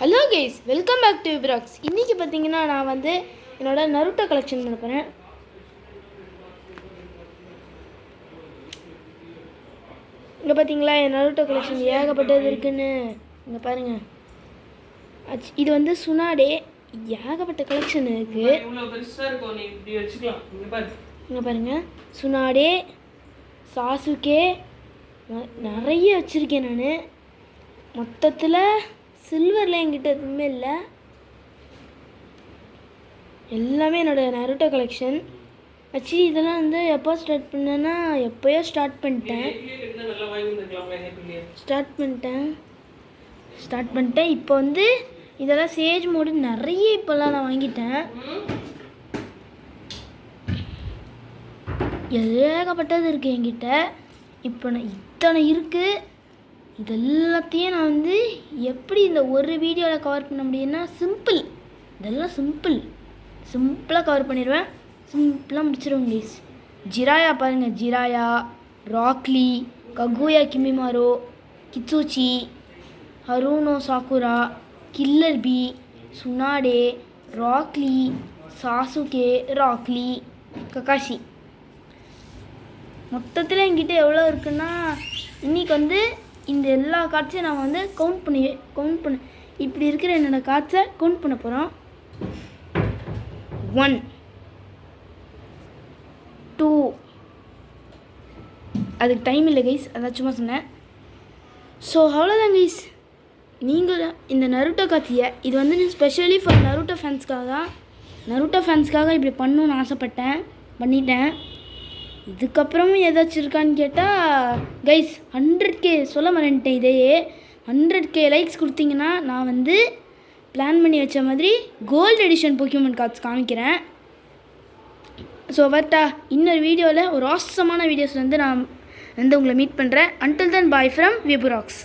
Hello guys, welcome back to Vibrox. இன்றைக்கி பார்த்தீங்கன்னா நான் வந்து என்னோட நருட்டோ கலெக்ஷன் பண்ண போகிறேன். இங்கே பார்த்தீங்களா, என் நருட்டோ கலெக்ஷன் ஏகப்பட்டது இருக்குன்னு. இங்கே பாருங்கள், இது வந்து சுனாடே. ஏகப்பட்ட கலெக்ஷன் இருக்குது. இங்கே பாருங்கள், சுனாடே, சாசுகே நிறைய வச்சுருக்கேன் நான். மொத்தத்தில் சில்வரில் என்கிட்ட எதுவுமே இல்லை, எல்லாமே என்னோடய நருட்டோ கலெக்ஷன். ஆக்சுவலி இதெல்லாம் வந்து எப்போ ஸ்டார்ட் பண்ணேன்னா எப்போயோ ஸ்டார்ட் பண்ணிட்டேன். இப்போ வந்து இதெல்லாம் சேஜ் மோடு நிறைய இப்போல்லாம் நான் வாங்கிட்டேன். ஏகப்பட்டது இருக்குது என்கிட்ட. இப்போ நான் இத்தனை இருக்குது. இது எல்லாத்தையும் நான் வந்து எப்படி இந்த ஒரு வீடியோவில் கவர் பண்ண முடியும்னா இதெல்லாம் சிம்பிளாக கவர் பண்ணிடுவேன். சிம்பிளாக முடிச்சிடுவேன் ப்ளீஸ். ஜிராயா பாருங்கள், Jiraiya, Rock Lee, Kaguya Kimimaro, Kitsuchi, Haruno Sakura, Killer B, Tsunade, Rock Lee, Sasuke, Rock Lee, Kakashi. மொத்தத்தில் என்கிட்ட எவ்வளோ இருக்குன்னா, இன்றைக்கி வந்து இந்த எல்லா கார்ட்ஸையும் நான் வந்து கவுண்ட் பண்ண இப்படி இருக்கிற என்னோடய கார்ட்ஸை கவுண்ட் பண்ண போகிறோம். 1 2 அதுக்கு டைம் இல்லை கைஸ், அதான் சும்மா சொன்னேன். ஸோ அவ்வளோதான் கைஸ். நீங்கள் இந்த நருட்டோ காட்சியை இது வந்து ஸ்பெஷலி ஃபார் நருட்டோ ஃபேன்ஸ்க்காக இப்படி பண்ணணுன்னு ஆசைப்பட்டேன், பண்ணிட்டேன். இதுக்கப்புறமும் ஏதாச்சும் இருக்கான்னு கேட்டால் கைஸ், 100K சொல்ல மறந்துட்டேன். இதையே 100K லைக்ஸ் கொடுத்தீங்கன்னா நான் வந்து பிளான் பண்ணி வச்ச மாதிரி கோல்டு எடிஷன் போக்கிமான் கார்ட்ஸ் காமிக்கிறேன். ஸோ வரட்டா, இன்னொரு வீடியோவில் ஒரு ஆசமான வீடியோஸில் வந்து நான் வந்து உங்களை மீட் பண்ணுறேன். Until then bye from விப்ராக்ஸ்.